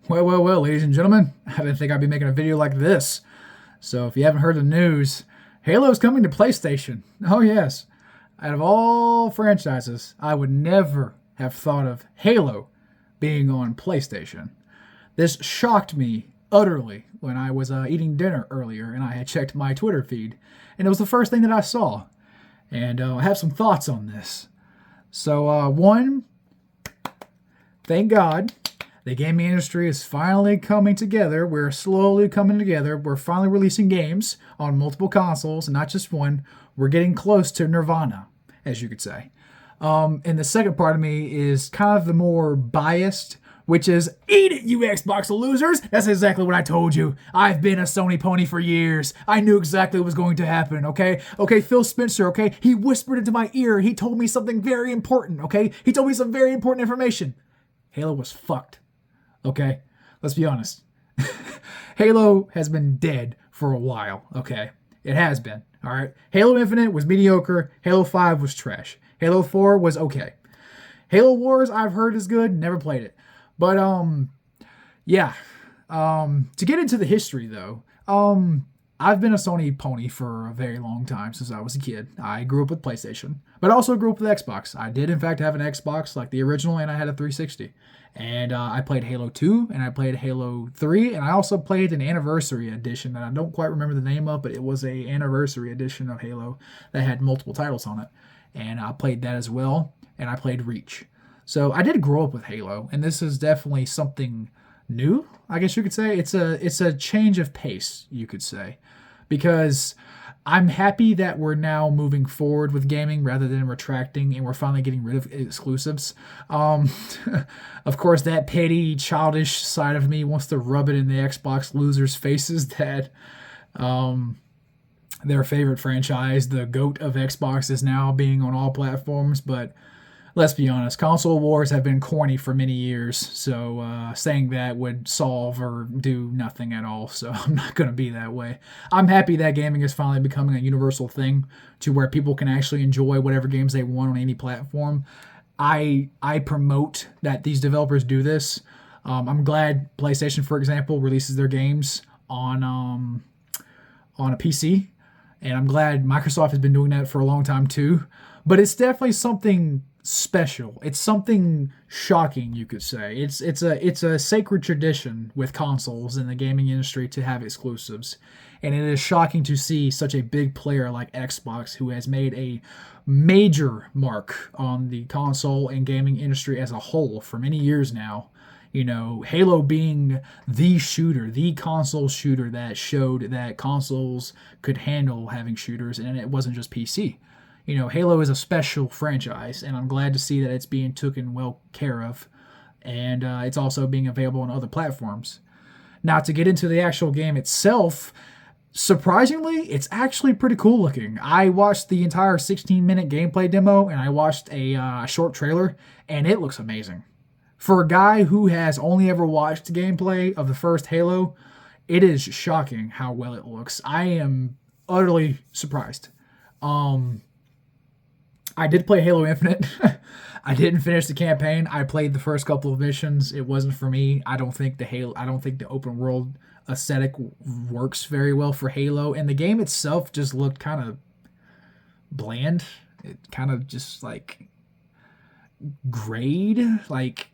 Well, ladies and gentlemen, I didn't think I'd be making a video like this. So if you haven't heard the news, Halo's coming to PlayStation. Oh, yes. Out of all franchises, I would never have thought of Halo being on PlayStation. This shocked me utterly when I was eating dinner earlier and I had checked my Twitter feed, and it was the first thing that I saw. And I have some thoughts on this. So, one, thank God the gaming industry is finally coming together. We're slowly coming together. We're finally releasing games on multiple consoles, not just one. We're getting close to Nirvana, as you could say. And the second part of me is kind of the more biased, which is, eat it, you Xbox losers! That's exactly what I told you. I've been a Sony pony for years. I knew exactly what was going to happen, okay? Okay, Phil Spencer, okay? He whispered into my ear. He told me something very important, okay? He told me some very important information. Halo was fucked. Okay, let's be honest. Halo has been dead for a while, okay? It has been, all right? Halo Infinite was mediocre. Halo 5 was trash. Halo 4 was okay. Halo Wars, I've heard is good. Never played it. But, yeah. To get into the history, though, I've been a Sony pony for a very long time, since I was a kid. I grew up with PlayStation, but also grew up with Xbox. I did, in fact, have an Xbox, like the original, and I had a 360. And I played Halo 2, and I played Halo 3, and I also played an anniversary edition that I don't quite remember the name of, but it was a anniversary edition of Halo that had multiple titles on it. And I played that as well, and I played Reach. So I did grow up with Halo, and this is definitely something new, I guess you could say. It's a change of pace, you could say, because I'm happy that we're now moving forward with gaming rather than retracting, and we're finally getting rid of exclusives. Of course, that petty, childish side of me wants to rub it in the Xbox losers' faces that their favorite franchise, the GOAT of Xbox, is now being on all platforms, but let's be honest, console wars have been corny for many years, so saying that would solve or do nothing at all, so I'm not going to be that way. I'm happy that gaming is finally becoming a universal thing to where people can actually enjoy whatever games they want on any platform. I promote that these developers do this. I'm glad PlayStation, for example, releases their games on a PC, and I'm glad Microsoft has been doing that for a long time too, but it's definitely something special. It's something shocking, you could say. It's a sacred tradition with consoles in the gaming industry to have exclusives. And it is shocking to see such a big player like Xbox, who has made a major mark on the console and gaming industry as a whole for many years now. You know, Halo being the shooter, the console shooter that showed that consoles could handle having shooters, and it wasn't just PC. You know, Halo is a special franchise, and I'm glad to see that it's being taken well care of, and it's also being available on other platforms. Now, to get into the actual game itself, surprisingly, it's actually pretty cool looking. I watched the entire 16-minute gameplay demo, and I watched a short trailer, and it looks amazing. For a guy who has only ever watched gameplay of the first Halo, it is shocking how well it looks. I am utterly surprised. I did play Halo Infinite. I didn't finish the campaign. I played the first couple of missions. It wasn't for me. I don't think the open world aesthetic works very well for Halo, and the game itself just looked kind of bland. It kind of just like grayed, like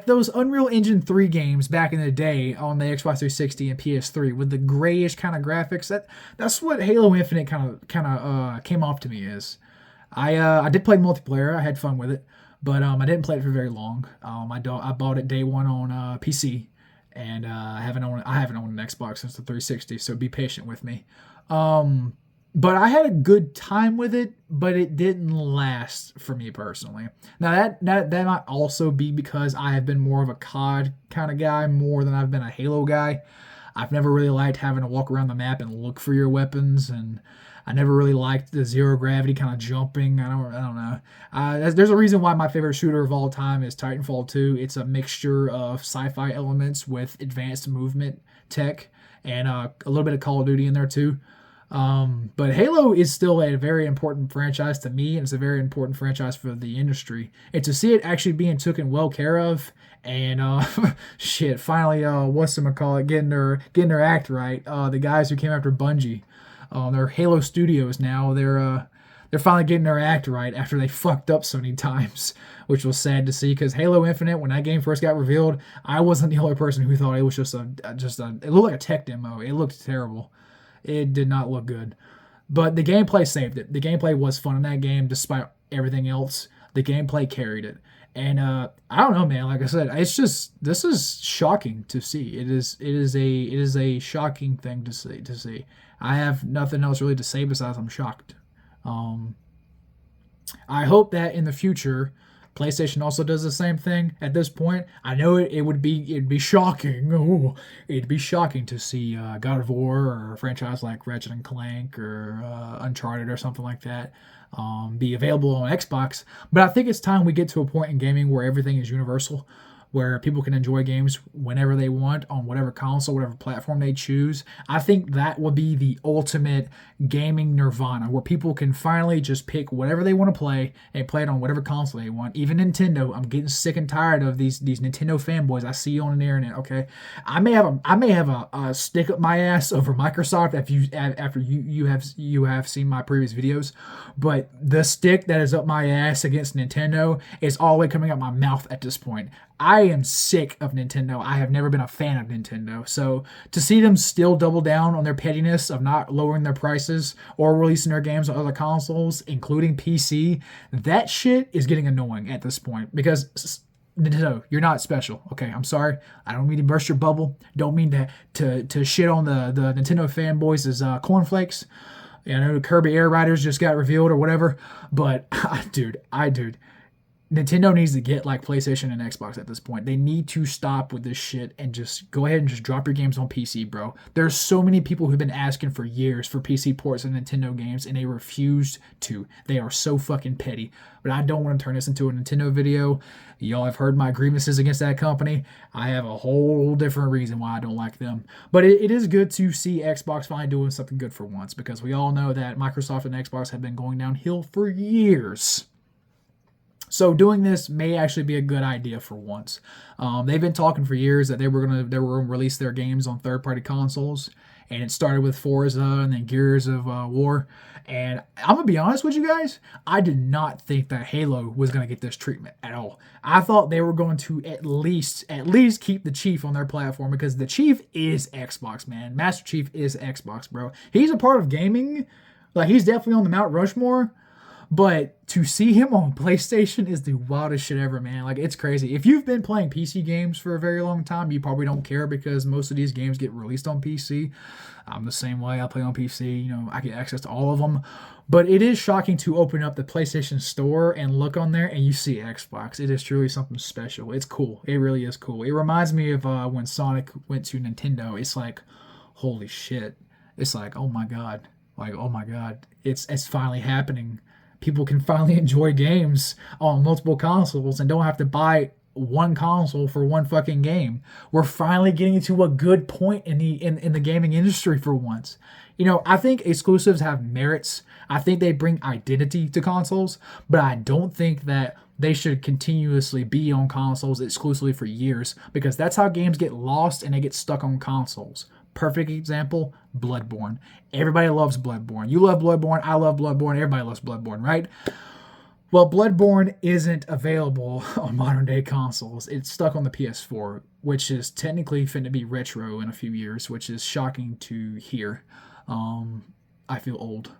those Unreal Engine 3 games back in the day on the Xbox 360 and PS3 with the grayish kind of graphics. That's what Halo Infinite kind of came off to me as. I did play multiplayer. I had fun with it, but I didn't play it for very long. I bought it day one on PC, and I haven't owned an Xbox since the 360. So be patient with me. But I had a good time with it, but it didn't last for me personally. Now that might also be because I have been more of a COD kind of guy more than I've been a Halo guy. I've never really liked having to walk around the map and look for your weapons, and I never really liked the zero gravity kind of jumping. I don't know. There's a reason why my favorite shooter of all time is Titanfall 2. It's a mixture of sci-fi elements with advanced movement tech and a little bit of Call of Duty in there too. But Halo is still a very important franchise to me, and it's a very important franchise for the industry. And to see it actually being taken well care of, and shit, finally, whatchamacallit, getting their act right. The guys who came after Bungie, their Halo Studios now, they're finally getting their act right after they fucked up so many times, which was sad to see. Because Halo Infinite, when that game first got revealed, I wasn't the only person who thought it was just it looked like a tech demo. It looked terrible. It did not look good. But the gameplay saved it. The gameplay was fun in that game, despite everything else. The gameplay carried it. And I don't know, man. Like I said, it's just this is shocking to see. It is a shocking thing to see. I have nothing else really to say besides I'm shocked. Um, I hope that in the future, PlayStation also does the same thing. At this point, I know it'd be shocking. Oh, it'd be shocking to see God of War or a franchise like Ratchet and Clank or Uncharted or something like that be available on Xbox. But I think it's time we get to a point in gaming where everything is universal, where people can enjoy games whenever they want on whatever console, whatever platform they choose. I think that will be the ultimate gaming nirvana, where people can finally just pick whatever they want to play and play it on whatever console they want. Even Nintendo, I'm getting sick and tired of these Nintendo fanboys I see on the internet. Okay, I may have a stick up my ass over Microsoft after you have seen my previous videos, but the stick that is up my ass against Nintendo is all the way coming out my mouth at this point. I am sick of Nintendo. I have never been a fan of Nintendo. So to see them still double down on their pettiness of not lowering their prices or releasing their games on other consoles, including PC, that shit is getting annoying at this point because Nintendo, you're not special. Okay, I'm sorry. I don't mean to burst your bubble. Don't mean to shit on the Nintendo fanboys as cornflakes. I know Kirby Air Riders just got revealed or whatever, but dude, Nintendo needs to get like PlayStation and Xbox at this point. They need to stop with this shit and just go ahead and just drop your games on PC, bro. There's so many people who've been asking for years for PC ports of Nintendo games and they refused to. They are so fucking petty. But I don't want to turn this into a Nintendo video. Y'all have heard my grievances against that company. I have a whole different reason why I don't like them. But it is good to see Xbox finally doing something good for once, because we all know that Microsoft and Xbox have been going downhill for years. So doing this may actually be a good idea for once. They've been talking for years that they were gonna release their games on third-party consoles, and it started with Forza and then Gears of War. And I'm gonna be honest with you guys, I did not think that Halo was gonna get this treatment at all. I thought they were going to at least keep the Chief on their platform, because the Chief is Xbox, man. Master Chief is Xbox, bro. He's a part of gaming. Like, he's definitely on the Mount Rushmore. But to see him on PlayStation is the wildest shit ever, man. Like, it's crazy. If you've been playing PC games for a very long time, you probably don't care, because most of these games get released on PC. I'm the same way. I play on PC. You know, I get access to all of them. But it is shocking to open up the PlayStation Store and look on there and you see Xbox. It is truly something special. It's cool. It really is cool. It reminds me of when Sonic went to Nintendo. It's like, holy shit. It's like, oh my God. Like, oh my God. It's finally happening. People can finally enjoy games on multiple consoles and don't have to buy one console for one fucking game. We're finally getting to a good point in the gaming industry for once. You know, I think exclusives have merits. I think they bring identity to consoles, but I don't think that they should continuously be on consoles exclusively for years, because that's how games get lost and they get stuck on consoles. Perfect example, Bloodborne. Everybody loves Bloodborne. You love Bloodborne, I love Bloodborne, everybody loves Bloodborne, right? Well, Bloodborne isn't available on modern day consoles. It's stuck on the PS4, which is technically finna be retro in a few years, which is shocking to hear. I feel old.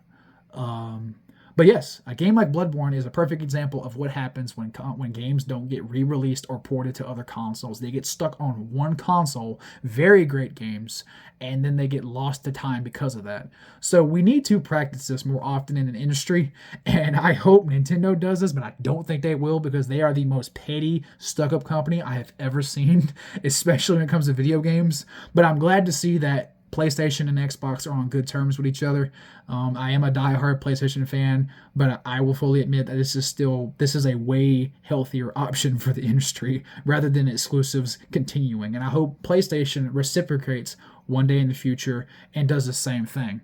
But yes, a game like Bloodborne is a perfect example of what happens when games don't get re-released or ported to other consoles. They get stuck on one console, very great games, and then they get lost to time because of that. So we need to practice this more often in an industry, and I hope Nintendo does this, but I don't think they will, because they are the most petty, stuck-up company I have ever seen, especially when it comes to video games. But I'm glad to see that PlayStation and Xbox are on good terms with each other. I am a diehard PlayStation fan, but I will fully admit that this is a way healthier option for the industry rather than exclusives continuing. And I hope PlayStation reciprocates one day in the future and does the same thing.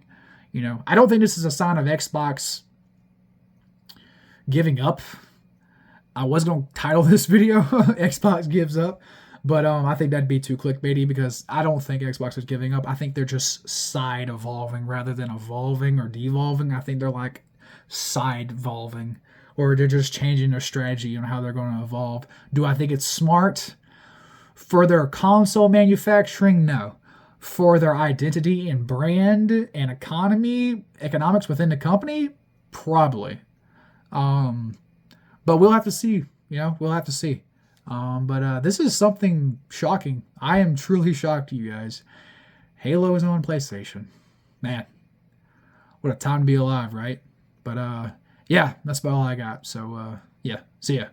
You know, I don't think this is a sign of Xbox giving up. I was going to title this video Xbox gives up, but I think that'd be too clickbaity because I don't think Xbox is giving up. I think they're just side evolving rather than evolving or devolving. I think they're like side evolving, or they're just changing their strategy on how they're going to evolve. Do I think it's smart for their console manufacturing? No. For their identity and brand and economics within the company, probably. But we'll have to see. You know, we'll have to see. But this is something shocking. I am truly shocked, you guys. Halo is on PlayStation. Man, what a time to be alive, right? But yeah, that's about all I got. So yeah, see ya.